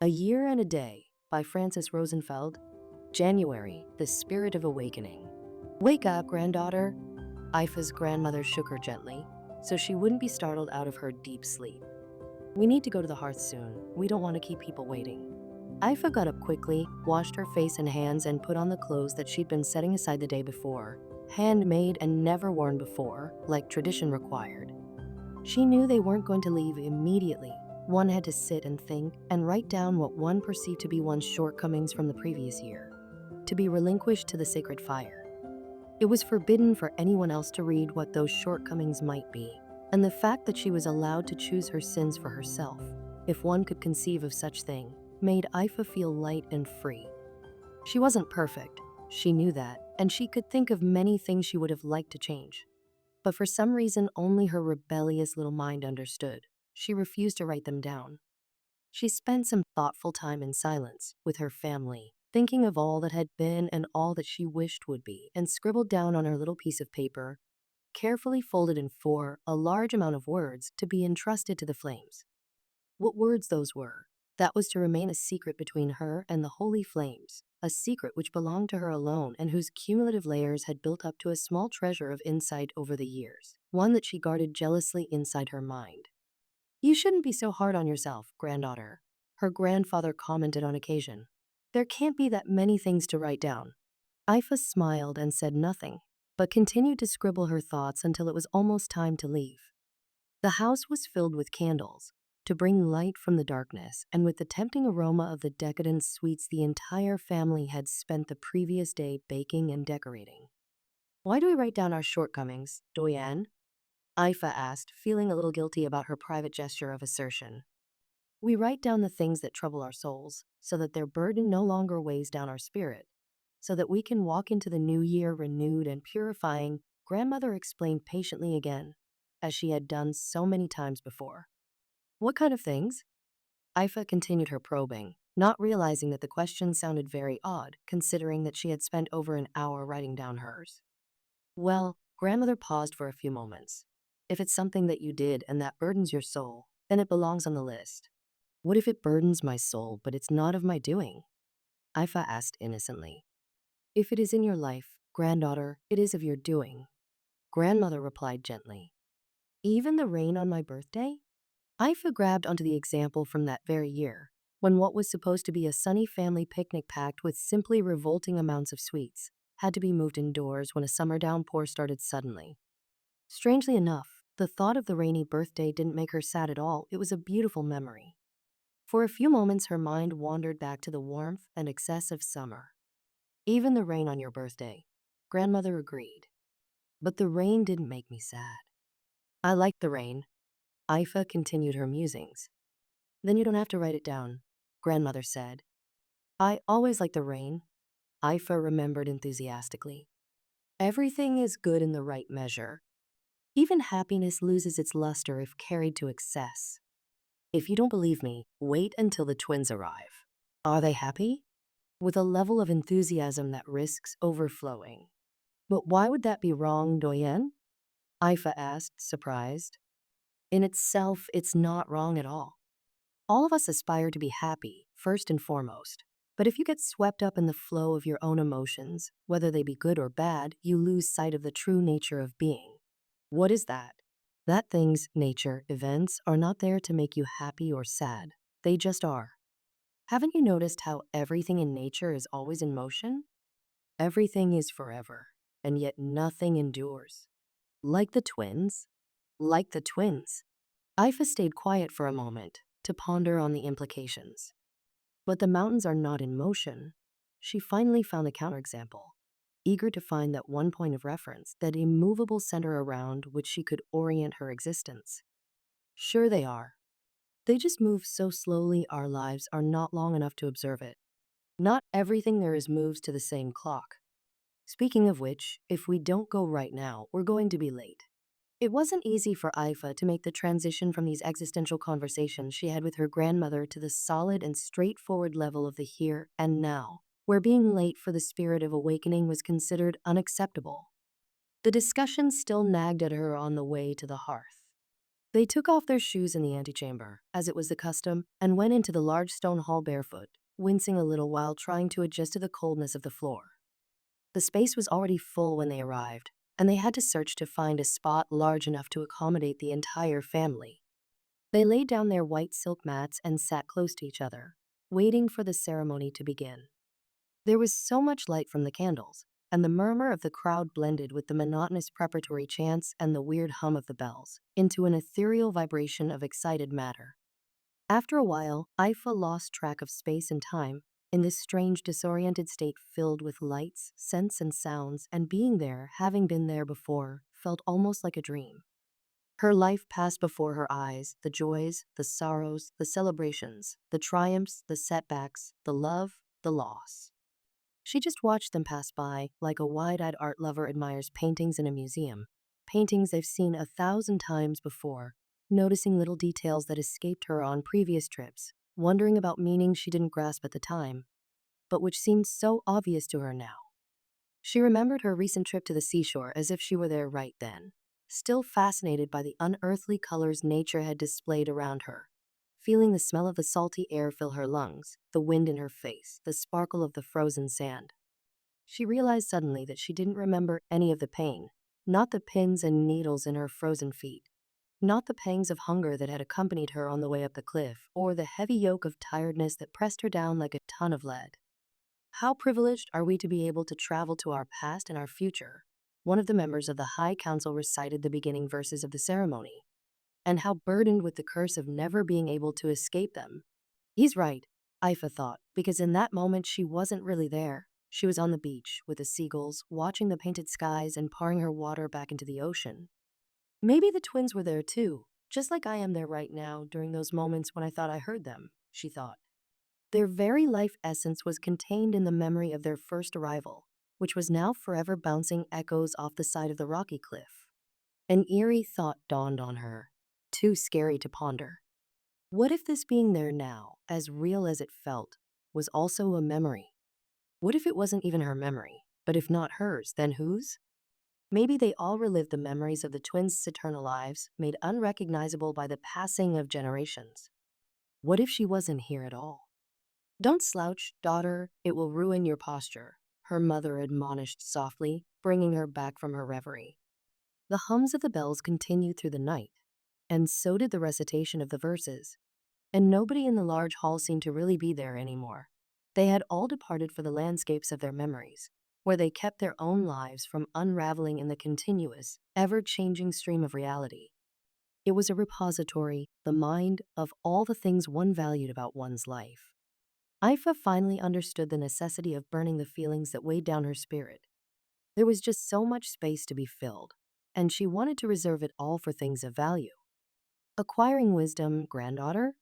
A Year and a Day by Francis Rosenfeld. January, the Spirit of Awakening. Wake up, granddaughter. Aifa's grandmother shook her gently, so she wouldn't be startled out of her deep sleep. We need to go to the hearth soon. We don't want to keep people waiting. Aifa got up quickly, washed her face and hands, and put on the clothes that she'd been setting aside the day before, handmade and never worn before, like tradition required. She knew they weren't going to leave immediately. One had to sit and think and write down what one perceived to be one's shortcomings from the previous year, to be relinquished to the sacred fire. It was forbidden for anyone else to read what those shortcomings might be, and the fact that she was allowed to choose her sins for herself, if one could conceive of such thing, made Aifa feel light and free. She wasn't perfect, she knew that, and she could think of many things she would have liked to change. But for some reason, only her rebellious little mind understood. She refused to write them down. She spent some thoughtful time in silence with her family, thinking of all that had been and all that she wished would be, and scribbled down on her little piece of paper, carefully folded in four, a large amount of words to be entrusted to the flames. What words those were, that was to remain a secret between her and the holy flames, a secret which belonged to her alone and whose cumulative layers had built up to a small treasure of insight over the years, one that she guarded jealously inside her mind. You shouldn't be so hard on yourself, granddaughter, her grandfather commented on occasion. There can't be that many things to write down. Aifa smiled and said nothing, but continued to scribble her thoughts until it was almost time to leave. The house was filled with candles, to bring light from the darkness, and with the tempting aroma of the decadent sweets the entire family had spent the previous day baking and decorating. Why do we write down our shortcomings, Doyen? Aifa asked, feeling a little guilty about her private gesture of assertion. We write down the things that trouble our souls, so that their burden no longer weighs down our spirit, so that we can walk into the new year renewed and purifying, grandmother explained patiently again, as she had done so many times before. What kind of things? Aifa continued her probing, not realizing that the question sounded very odd, considering that she had spent over an hour writing down hers. Well, grandmother paused for a few moments. If it's something that you did and that burdens your soul, then it belongs on the list. What if it burdens my soul, but it's not of my doing? Aifa asked innocently. If it is in your life, granddaughter, it is of your doing. Grandmother replied gently. Even the rain on my birthday? Aifa grabbed onto the example from that very year, when what was supposed to be a sunny family picnic packed with simply revolting amounts of sweets had to be moved indoors when a summer downpour started suddenly. Strangely enough, the thought of the rainy birthday didn't make her sad at all. It was a beautiful memory. For a few moments, her mind wandered back to the warmth and excess of summer. Even the rain on your birthday, grandmother agreed. But the rain didn't make me sad. I liked the rain. Aifa continued her musings. Then you don't have to write it down, grandmother said. I always liked the rain, Aifa remembered enthusiastically. Everything is good in the right measure. Even happiness loses its luster if carried to excess. If you don't believe me, wait until the twins arrive. Are they happy? With a level of enthusiasm that risks overflowing. But why would that be wrong, Doyen? Aifa asked, surprised. In itself, it's not wrong at all. All of us aspire to be happy, first and foremost. But if you get swept up in the flow of your own emotions, whether they be good or bad, you lose sight of the true nature of being. What is that? That things, nature, events are not there to make you happy or sad. They just are. Haven't you noticed how everything in nature is always in motion? Everything is forever, and yet nothing endures. Like the twins? Like the twins. Aifa stayed quiet for a moment to ponder on the implications. But the mountains are not in motion. She finally found the counterexample, eager to find that one point of reference, that immovable center around which she could orient her existence. Sure they are. They just move so slowly our lives are not long enough to observe it. Not everything there is moves to the same clock. Speaking of which, if we don't go right now, we're going to be late. It wasn't easy for Aifa to make the transition from these existential conversations she had with her grandmother to the solid and straightforward level of the here and now, where being late for the spirit of awakening was considered unacceptable. The discussion still nagged at her on the way to the hearth. They took off their shoes in the antechamber, as it was the custom, and went into the large stone hall barefoot, wincing a little while trying to adjust to the coldness of the floor. The space was already full when they arrived, and they had to search to find a spot large enough to accommodate the entire family. They laid down their white silk mats and sat close to each other, waiting for the ceremony to begin. There was so much light from the candles, and the murmur of the crowd blended with the monotonous preparatory chants and the weird hum of the bells into an ethereal vibration of excited matter. After a while, Aifa lost track of space and time in this strange, disoriented state filled with lights, scents, and sounds, and being there, having been there before, felt almost like a dream. Her life passed before her eyes, the joys, the sorrows, the celebrations, the triumphs, the setbacks, the love, the loss. She just watched them pass by, like a wide-eyed art lover admires paintings in a museum, paintings they've seen 1,000 times before, noticing little details that escaped her on previous trips, wondering about meanings she didn't grasp at the time, but which seemed so obvious to her now. She remembered her recent trip to the seashore as if she were there right then, still fascinated by the unearthly colors nature had displayed around her, feeling the smell of the salty air fill her lungs, the wind in her face, the sparkle of the frozen sand. She realized suddenly that she didn't remember any of the pain, not the pins and needles in her frozen feet, not the pangs of hunger that had accompanied her on the way up the cliff, or the heavy yoke of tiredness that pressed her down like a ton of lead. How privileged are we to be able to travel to our past and our future? One of the members of the High Council recited the beginning verses of the ceremony, and how burdened with the curse of never being able to escape them. He's right, Aifa thought, because in that moment she wasn't really there. She was on the beach with the seagulls, watching the painted skies and pouring her water back into the ocean. Maybe the twins were there too, just like I am there right now during those moments when I thought I heard them, she thought. Their very life essence was contained in the memory of their first arrival, which was now forever bouncing echoes off the side of the rocky cliff. An eerie thought dawned on her, too scary to ponder. What if this being there now, as real as it felt, was also a memory? What if it wasn't even her memory, but if not hers, then whose? Maybe they all relived the memories of the twins' eternal lives, made unrecognizable by the passing of generations. What if she wasn't here at all? Don't slouch, daughter, it will ruin your posture, her mother admonished softly, bringing her back from her reverie. The hums of the bells continued through the night, and so did the recitation of the verses, and nobody in the large hall seemed to really be there anymore. They had all departed for the landscapes of their memories, where they kept their own lives from unraveling in the continuous, ever-changing stream of reality. It was a repository, the mind, of all the things one valued about one's life. Aifa finally understood the necessity of burning the feelings that weighed down her spirit. There was just so much space to be filled, and she wanted to reserve it all for things of value. Acquiring wisdom, granddaughter?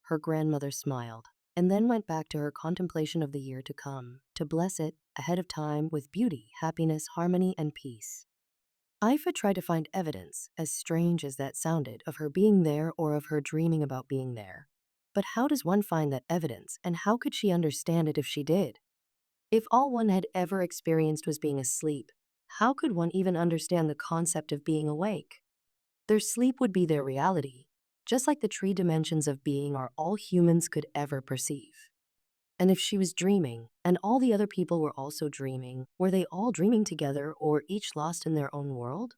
Her grandmother smiled, and then went back to her contemplation of the year to come, to bless it, ahead of time, with beauty, happiness, harmony, and peace. Aifa tried to find evidence, as strange as that sounded, of her being there or of her dreaming about being there. But how does one find that evidence, and how could she understand it if she did? If all one had ever experienced was being asleep, how could one even understand the concept of being awake? Their sleep would be their reality, just like the three dimensions of being are all humans could ever perceive. And if she was dreaming, and all the other people were also dreaming, were they all dreaming together or each lost in their own world?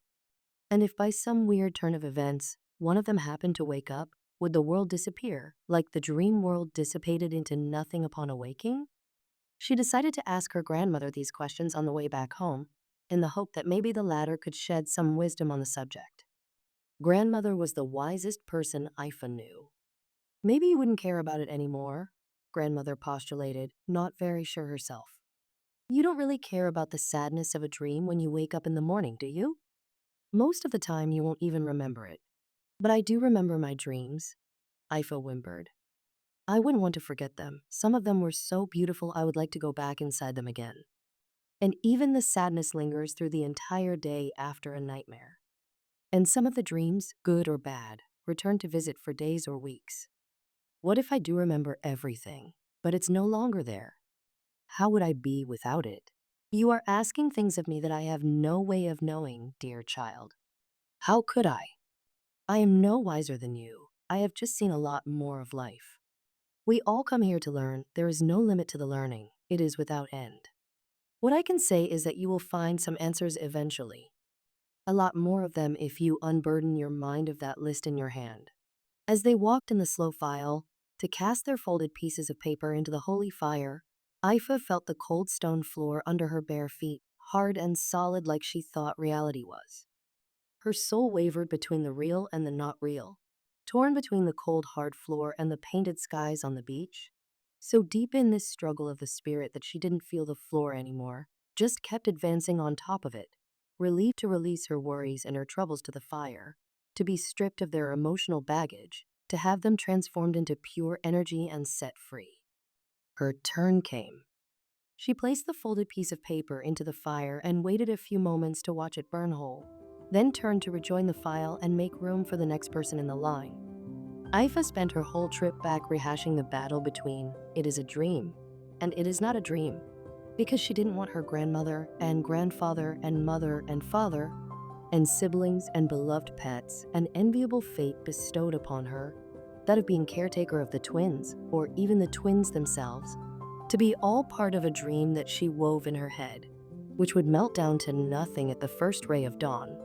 And if by some weird turn of events, one of them happened to wake up, would the world disappear, like the dream world dissipated into nothing upon awaking? She decided to ask her grandmother these questions on the way back home, in the hope that maybe the latter could shed some wisdom on the subject. Grandmother was the wisest person Aifa knew. Maybe you wouldn't care about it anymore, grandmother postulated, not very sure herself. You don't really care about the sadness of a dream when you wake up in the morning, do you? Most of the time you won't even remember it. But I do remember my dreams, Aifa whimpered. I wouldn't want to forget them. Some of them were so beautiful I would like to go back inside them again. And even the sadness lingers through the entire day after a nightmare. And some of the dreams, good or bad, return to visit for days or weeks. What if I do remember everything, but it's no longer there? How would I be without it? You are asking things of me that I have no way of knowing, dear child. How could I? I am no wiser than you. I have just seen a lot more of life. We all come here to learn. There is no limit to the learning. It is without end. What I can say is that you will find some answers eventually. A lot more of them if you unburden your mind of that list in your hand. As they walked in the slow file to cast their folded pieces of paper into the holy fire, Aifa felt the cold stone floor under her bare feet, hard and solid like she thought reality was. Her soul wavered between the real and the not real, torn between the cold, hard floor and the painted skies on the beach. So deep in this struggle of the spirit that she didn't feel the floor anymore, just kept advancing on top of it, relieved to release her worries and her troubles to the fire, to be stripped of their emotional baggage, to have them transformed into pure energy and set free. Her turn came. She placed the folded piece of paper into the fire and waited a few moments to watch it burn whole, then turned to rejoin the file and make room for the next person in the line. Aifa spent her whole trip back rehashing the battle between it is a dream and it is not a dream, because she didn't want her grandmother and grandfather and mother and father and siblings and beloved pets an enviable fate bestowed upon her, that of being caretaker of the twins, or even the twins themselves, to be all part of a dream that she wove in her head, which would melt down to nothing at the first ray of dawn.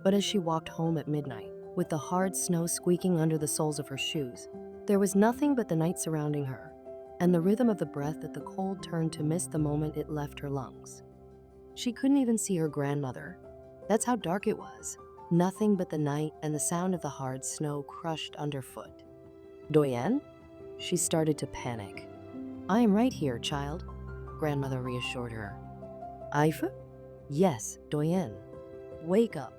But as she walked home at midnight, with the hard snow squeaking under the soles of her shoes, there was nothing but the night surrounding her, and the rhythm of the breath that the cold turned to mist the moment it left her lungs. She couldn't even see her grandmother. That's how dark it was. Nothing but the night and the sound of the hard snow crushed underfoot. Doyen? She started to panic. I am right here, child, grandmother reassured her. Aifa? Yes, Doyen. Wake up.